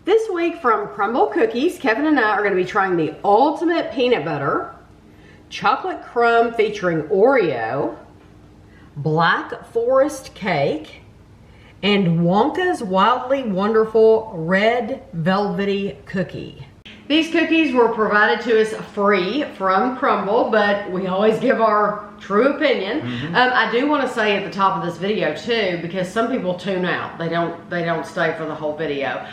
This week from Crumbl Cookies, Kevin and I are going to be trying the ultimate peanut butter, chocolate crumb featuring Oreo, black forest cake, and Wonka's wildly wonderful red velvety cookie. These cookies were provided to us free from Crumbl, but we always give our true opinion. I do want to say at the top of this video too, because some people tune out. They don't stay for the whole video.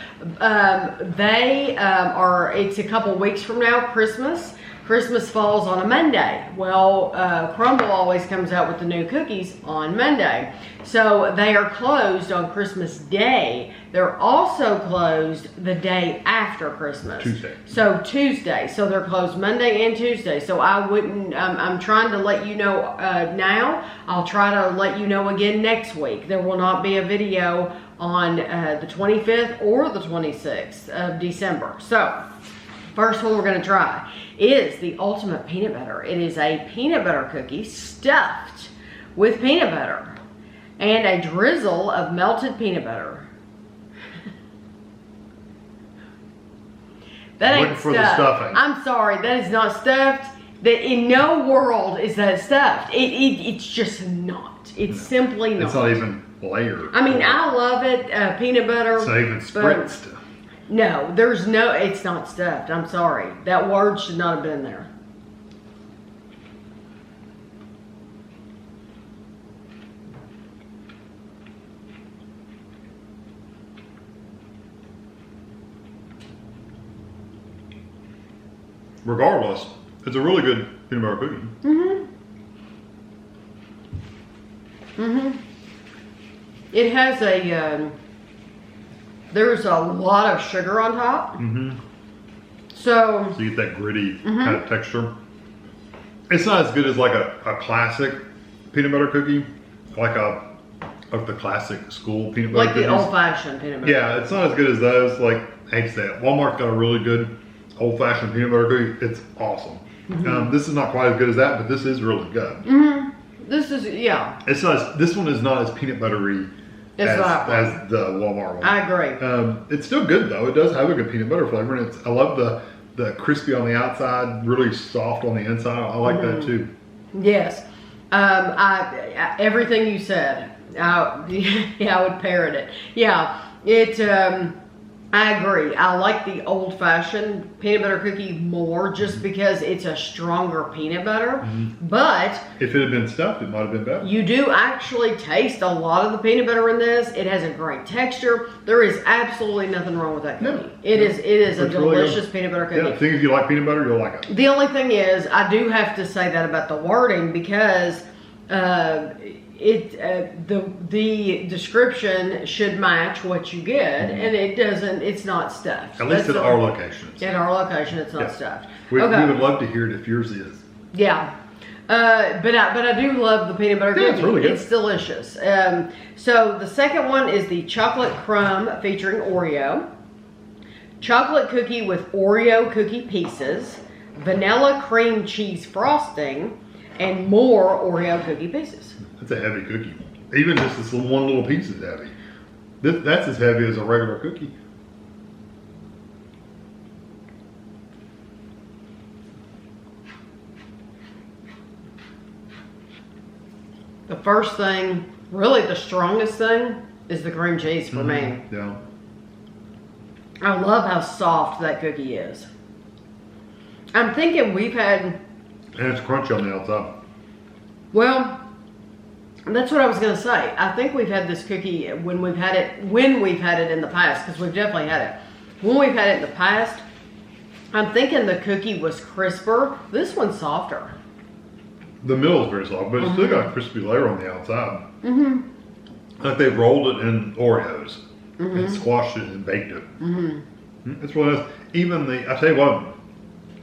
It's a couple weeks from now, Christmas. Christmas falls on a Monday. Well, Crumbl always comes out with the new cookies on Monday. So they are closed on Christmas Day. They're also closed the day after Christmas. Tuesday. So Tuesday. So they're closed Monday and Tuesday. So I wouldn't, I'm trying to let you know now. I'll try to let you know again next week. There will not be a video on the 25th or the 26th of December. So first one we're going to try is the ultimate peanut butter. It is a peanut butter cookie stuffed with peanut butter and a drizzle of melted peanut butter. That ain't for the stuffing. I'm sorry, that is not stuffed. That in no world is that stuffed. It's just not. It's simply not. It's not even layered. I mean, I love it, peanut butter. It's not even spritzed. No, it's not stuffed. I'm sorry. That word should not have been there. Regardless, it's a really good peanut butter cookie. It has there's a lot of sugar on top. So you get that gritty kind of texture. It's not as good as like a classic peanut butter cookie, like the classic school peanut butter cookies. Like the old-fashioned peanut butter. Yeah, it's not as good as those. Like, I hate to say it, Walmart's got a really good old-fashioned peanut butter cookie. It's awesome. This is not quite as good as that, but this is really good. This is, yeah. It's not. This one is not as peanut buttery as the Walmart one. I agree. It's still good though. It does have a good peanut butter flavor, and I love the crispy on the outside, really soft on the inside. I like that too. Yes. Everything you said, I would parrot it. Yeah, I agree. I like the old-fashioned peanut butter cookie more just because it's a stronger peanut butter. But if it had been stuffed, it might have been better. You do actually taste a lot of the peanut butter in this. It has a great texture. There is absolutely nothing wrong with that cookie. It is a delicious peanut butter cookie. Yeah, I think if you like peanut butter, you'll like it. The only thing is, I do have to say that about the wording because the description should match what you get, and it doesn't. It's not stuffed. At least at our location. At our location, it's not stuffed. We would love to hear it if yours is. Yeah. But I do love the peanut butter cookie. It's really good. It's delicious. So the second one is the chocolate crumb featuring Oreo, chocolate cookie with Oreo cookie pieces, vanilla cream cheese frosting, and more Oreo cookie pieces. That's a heavy cookie. Even just this one little piece is heavy. That's as heavy as a regular cookie. The first thing, really the strongest thing, is the cream cheese for me. Yeah. I love how soft that cookie is. I'm thinking we've had... And it's crunchy on the outside. Well, that's what I was going to say. I think we've had this cookie when we've had it in the past, because we've definitely had it. When we've had it in the past, I'm thinking the cookie was crisper. This one's softer. The middle is very soft, but it's still got a crispy layer on the outside. Like they've rolled it in Oreos and squashed it and baked it. It's really nice. Even I tell you what,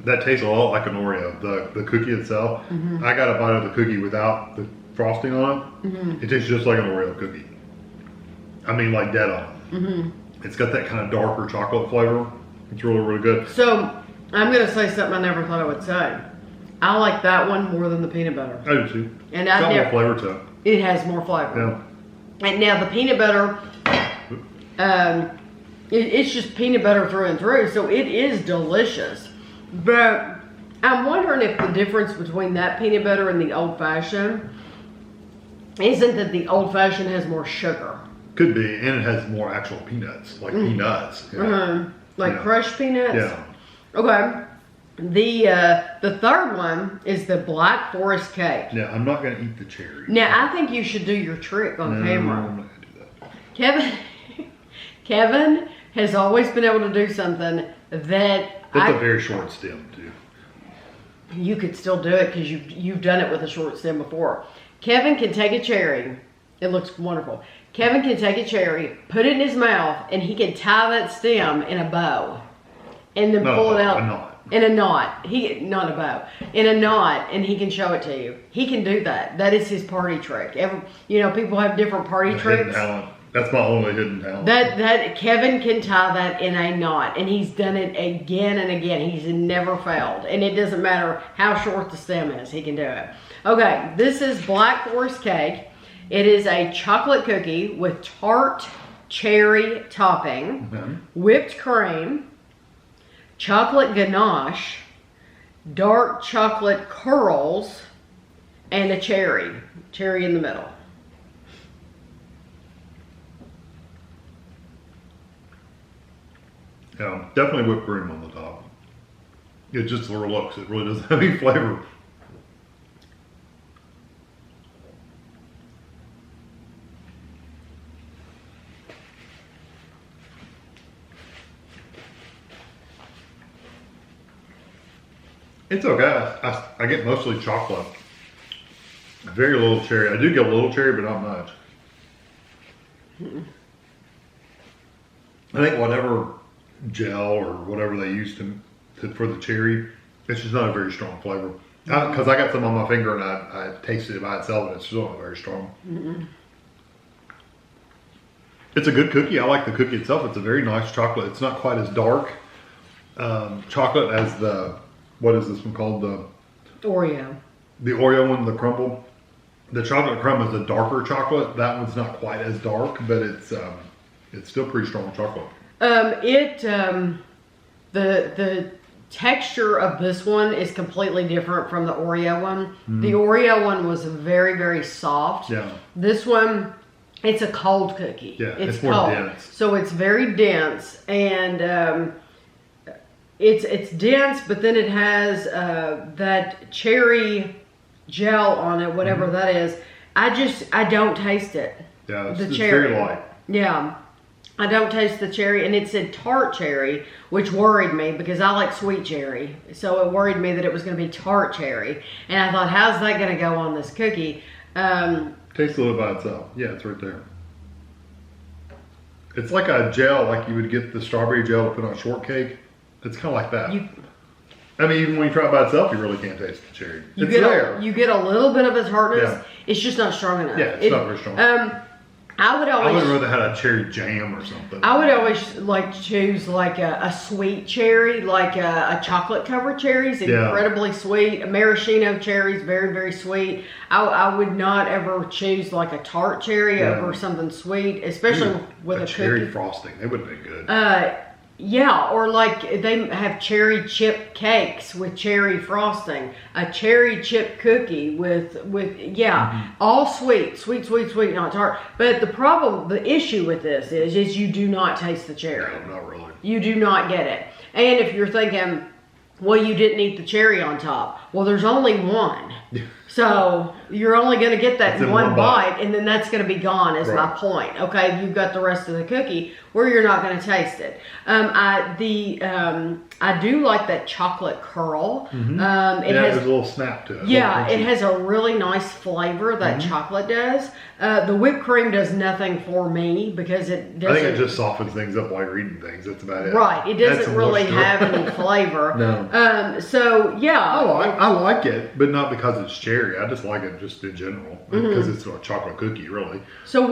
that tastes a lot like an Oreo. The cookie itself. I got a bite of the cookie without the frosting on it. It tastes just like an Oreo cookie. I mean, like dead on. It's got that kind of darker chocolate flavor. It's really, really good. So I'm going to say something I never thought I would say. I like that one more than the peanut butter. I do too. And it's got more flavor to it. It has more flavor. Yeah. And now the peanut butter, It's just peanut butter through and through, so it is delicious. But I'm wondering if the difference between that peanut butter and the old-fashioned isn't that the old-fashioned has more sugar. Could be, and it has more actual peanuts, like peanuts. Like crushed peanuts? Yeah. Okay. The third one is the Black Forest cake. Yeah, I'm not going to eat the cherry. Now, I think you should do your trick on camera. I'm not going to do that. Kevin has always been able to do something that That's a very short stem, too. You could still do it because you've done it with a short stem before. Kevin can take a cherry. It looks wonderful. Kevin can take a cherry, put it in his mouth, and he can tie that stem in a bow. And then pull it out. A knot. In a knot. Not a bow. In a knot, and he can show it to you. He can do that. That is his party trick. People have different party tricks. Hidden talent. That's my only hidden talent. That Kevin can tie that in a knot, and he's done it again and again. He's never failed, and it doesn't matter how short the stem is. He can do it. Okay, this is Black Forest cake. It is a chocolate cookie with tart cherry topping, whipped cream, chocolate ganache, dark chocolate curls, and a cherry in the middle. Yeah, definitely whipped cream on the top. It just overlooks. It really doesn't have any flavor. It's okay. I get mostly chocolate. Very little cherry. I do get a little cherry, but not much. I think whatever gel or whatever they use for the cherry, it's just not a very strong flavor. Because I got some on my finger and I tasted it by itself and it's still not very strong. It's a good cookie. I like the cookie itself. It's a very nice chocolate. It's not quite as dark chocolate as what is this one called? The Oreo. The Oreo one, the Crumbl. The chocolate crumb is a darker chocolate. That one's not quite as dark, but it's still pretty strong chocolate. The texture of this one is completely different from the Oreo one. The Oreo one was very, very soft. Yeah. This one, it's a cold cookie. Yeah, it's cold. more dense. So it's very dense, and it's dense, but then it has that cherry gel on it, whatever that is. I don't taste it. Yeah, it's very light. Yeah. I don't taste the cherry, and it said tart cherry, which worried me because I like sweet cherry. So it worried me that it was going to be tart cherry. And I thought, how's that going to go on this cookie? Tastes a little by itself. Yeah, it's right there. It's like a gel, like you would get the strawberry gel to put on shortcake. It's kind of like that. I mean, even when you try it by itself, you really can't taste the cherry. You get a little bit of its hardness. Yeah. It's just not strong enough. Yeah, it's not very strong. I would rather had a cherry jam or something. I would always like to choose like a sweet cherry, like a chocolate covered cherries, incredibly sweet. A maraschino cherries, very, very sweet. I would not ever choose like a tart cherry over something sweet, especially with a cherry cookie. frosting. They would be good. Yeah, or like they have cherry chip cakes with cherry frosting, a cherry chip cookie with all sweet, not tart. But the issue with this is you do not taste the cherry. No, not really. You do not get it. And if you're thinking, well, you didn't eat the cherry on top. Well, there's only one. So you're only going to get that one bite, and then that's going to be gone is my point. Okay, you've got the rest of the cookie where you're not going to taste it. I do like that chocolate curl. There's a little snap to it. Yeah, it has a really nice flavor that chocolate does. The whipped cream does nothing for me because it doesn't. I think it just softens things up while you're eating things. That's about it. Right, it doesn't really have any flavor. No. So yeah. I like it, but not because it's cherry. cherry. I just like it just in general because it's a chocolate cookie, really. So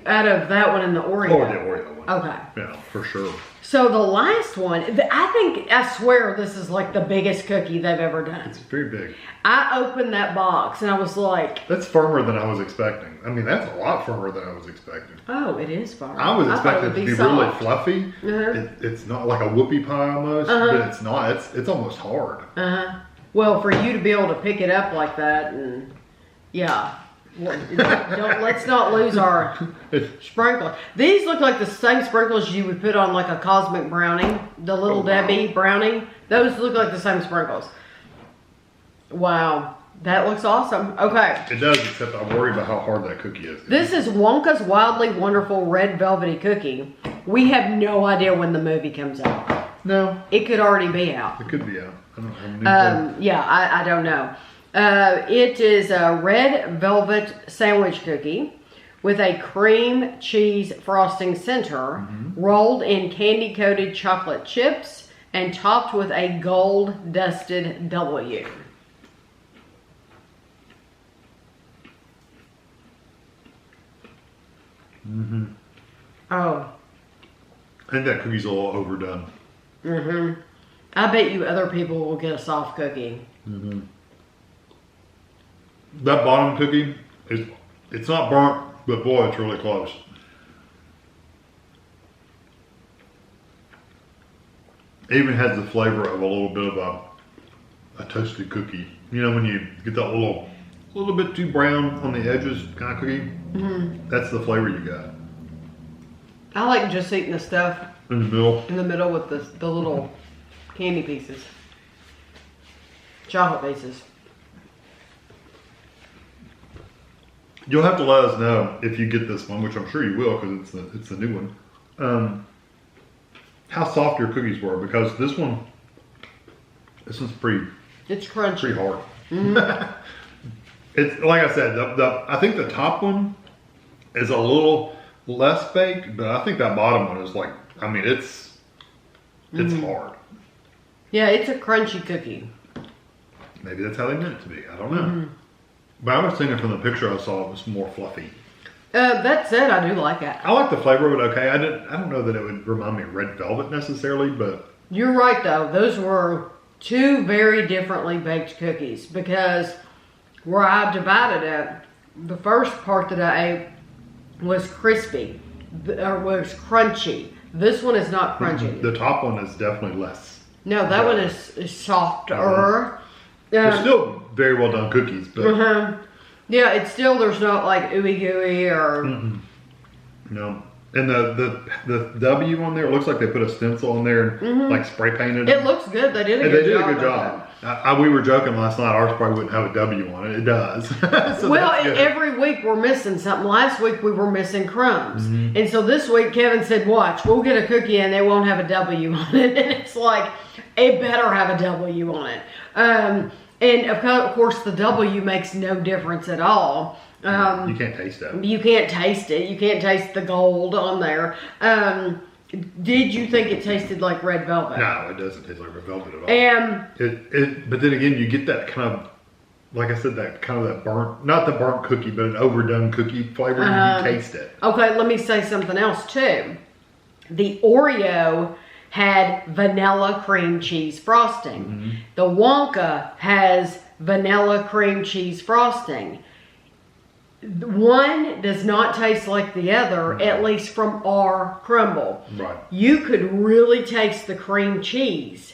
out of that one and the Oreo? Oh, the Oreo one. Okay. Yeah, for sure. So the last one, I swear this is like the biggest cookie they've ever done. It's very big. I opened that box and I was like... That's firmer than I was expecting. I mean, that's a lot firmer than I was expecting. Oh, it is firm. I was expecting it to be really fluffy. It's not like a whoopie pie almost, but it's not. It's almost hard. Well, for you to be able to pick it up like that, and yeah, let's not lose our sprinkles. These look like the same sprinkles you would put on like a cosmic brownie, the little Debbie brownie. Those look like the same sprinkles. Wow, that looks awesome. Okay. It does, except I worry about how hard that cookie is. This is Wonka's Wildly Wonderful Red Velvety Cookie. We have no idea when the movie comes out. No. It could already be out. It could be out. I don't know. Yeah, I don't know. It is a red velvet sandwich cookie with a cream cheese frosting center, rolled in candy-coated chocolate chips, and topped with a gold-dusted W. Oh. I think that cookie's a little overdone. I bet you other people will get a soft cookie. That bottom cookie, it's not burnt, but boy, it's really close. It even has the flavor of a little bit of a toasted cookie. You know, when you get that little bit too brown on the edges kind of cookie, that's the flavor you got. I like just eating the stuff in the middle. In the middle with the little candy pieces, chocolate pieces. You'll have to let us know if you get this one, which I'm sure you will because it's the new one. How soft your cookies were, because this one's pretty. It's crunchy. Pretty hard. It's like I said, I think the top one is a little less baked, but I think that bottom one is like, I mean, it's hard. Yeah, it's a crunchy cookie. Maybe that's how they meant it to be. I don't know. But I was thinking from the picture I saw, it was more fluffy. That said, I do like it. I like the flavor of it. Okay, I don't know that it would remind me of red velvet necessarily, but you're right though. Those were two very differently baked cookies, because where I divided it, the first part that I ate was crispy, or was crunchy. This one is not crunchy. The top one is definitely less. No, that one is softer. They're still very well done cookies, but yeah, it's still, there's not like ooey gooey or no. And the W on there, it looks like they put a stencil on there and like spray painted it. It looks good. They did a good job. We were joking last night. Ours probably wouldn't have a W on it. It does. So well, every week we're missing something. Last week we were missing crumbs, and so this week Kevin said, "Watch, we'll get a cookie and they won't have a W on it." And it's like, it better have a W on it. And of course, the W makes no difference at all. You can't taste that. You can't taste it. You can't taste the gold on there. Did you think it tasted like red velvet? No, it doesn't taste like red velvet at all. But then again, you get that kind of, like I said, that kind of that burnt, not the burnt cookie, but an overdone cookie flavor. You taste it. Okay, let me say something else too. The Oreo had vanilla cream cheese frosting. The Wonka has vanilla cream cheese frosting. One does not taste like the other, at least from our Crumbl. Right. You could really taste the cream cheese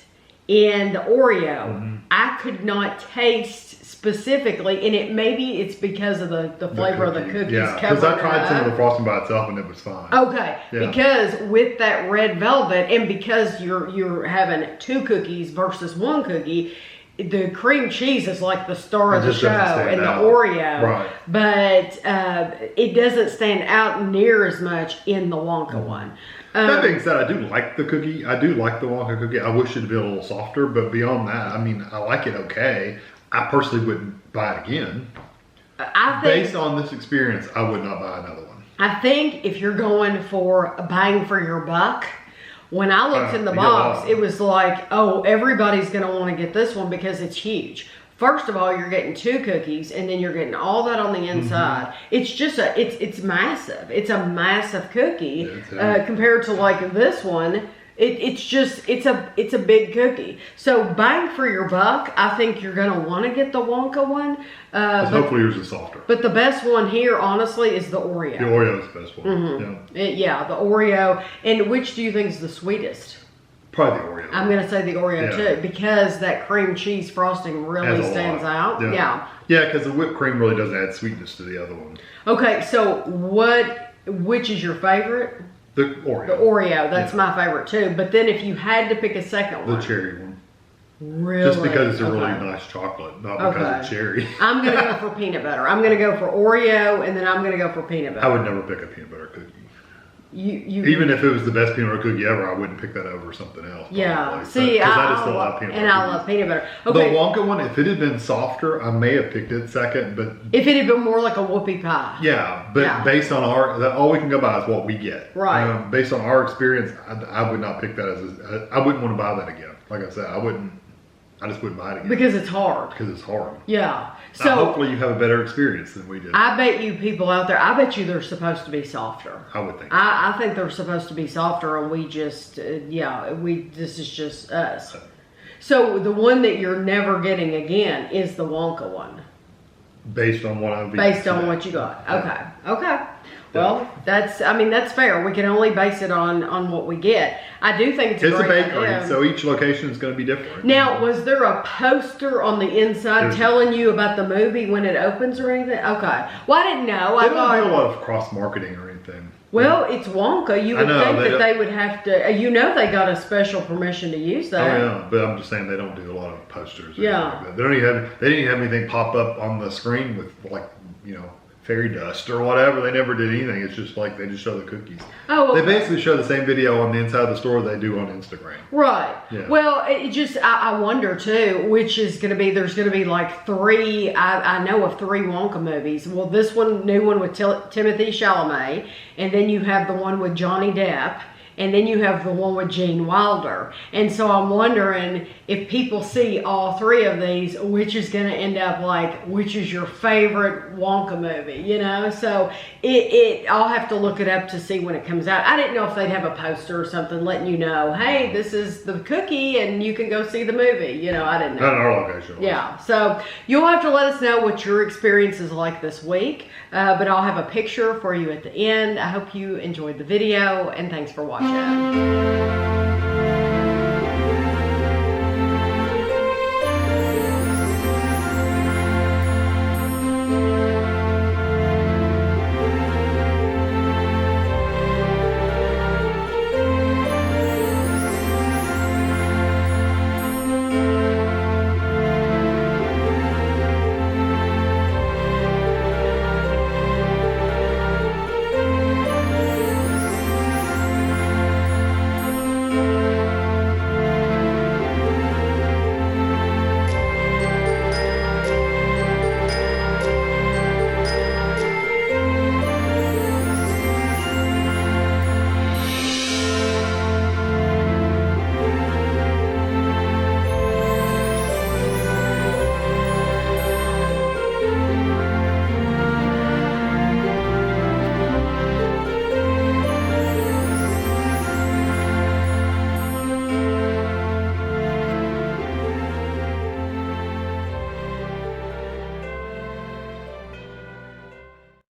in the Oreo. I could not taste specifically, and maybe it's because of the flavor of the cookies. Yeah, because I tried some of the frosting by itself and it was fine. Okay, because with that red velvet, and because you're having two cookies versus one cookie, the cream cheese is like the star of the show, and the Oreo, but it doesn't stand out near as much in the Wonka one. That being said, I do like the cookie. I do like the Wonka cookie. I wish it'd be a little softer, but beyond that, I mean, I like it okay. I personally wouldn't buy it again. I think, based on this experience, I would not buy another one. I think if you're going for a bang for your buck, when I looked in the box, it was like, oh, everybody's going to want to get this one because it's huge. First of all, you're getting 2 cookies, and then you're getting all that on the inside. It's just it's massive. It's a massive cookie compared to like this one. It's a big cookie. So bang for your buck. I think you're gonna want to get the Wonka one. But hopefully yours is softer. But the best one here, honestly, is the Oreo. The Oreo is the best one. Yeah, the Oreo. And which do you think is the sweetest? Probably the Oreo. I'm gonna say the Oreo too, because that cream cheese frosting really stands out. Yeah, because the whipped cream really does add sweetness to the other one. Okay, so which is your favorite? The Oreo. The Oreo, that's my favorite too. But then if you had to pick a second one. The cherry one. Really? Just because it's a really nice chocolate, not because of cherry. I'm going to go for peanut butter. I'm going to go for Oreo, and then I'm going to go for peanut butter. I would never pick a peanut butter cookie. Even if it was the best peanut butter cookie ever, I wouldn't pick that over something else. Yeah. Probably. See, I just love peanut butter. And I love peanut butter. Okay. The Wonka one, if it had been softer, I may have picked it second, but if it had been more like a whoopie pie. Yeah, but based on all we can go by is what we get. Right. Based on our experience, I would not pick that as I wouldn't want to buy that again. Like I said, I just wouldn't buy it again. Because it's hard. Because it's hard. Yeah. So now, hopefully you have a better experience than we did. I bet you people out there, I bet you they're supposed to be softer. I would think. I think they're supposed to be softer, and we just, this is just us. So the one that you're never getting again is the Wonka one. Based on what I've Based on what you got. Okay. Well, that's fair. We can only base it on what we get. I do think it's a great bakery, idea. so each location is going to be different. Now, was there a poster on the inside telling you about the movie when it opens or anything? Okay. Well, I didn't know. They don't do a lot of cross marketing or anything. Well, it's Wonka. You would think that they would have to. They got a special permission to use that. Oh yeah, but I'm just saying they don't do a lot of posters. Yeah. Like that. They didn't have anything pop up on the screen with fairy dust or whatever. They never did anything. It's just like they just show the cookies. Oh, okay. They basically show the same video on the inside of the store they do on Instagram. Right. Yeah. Well, it just I wonder too, which is going to be. There's going to be like 3. I know of 3 Wonka movies. Well, this new one with Timothy Chalamet, and then you have the one with Johnny Depp. And then you have the one with Gene Wilder. And so I'm wondering if people see all 3 of these, which is going to end up like, which is your favorite Wonka movie, So I'll have to look it up to see when it comes out. I didn't know if they'd have a poster or something letting you know, hey, this is the cookie and you can go see the movie. I didn't know. Not in our location. Yeah. So you'll have to let us know what your experience is like this week. But I'll have a picture for you at the end. I hope you enjoyed the video, and thanks for watching.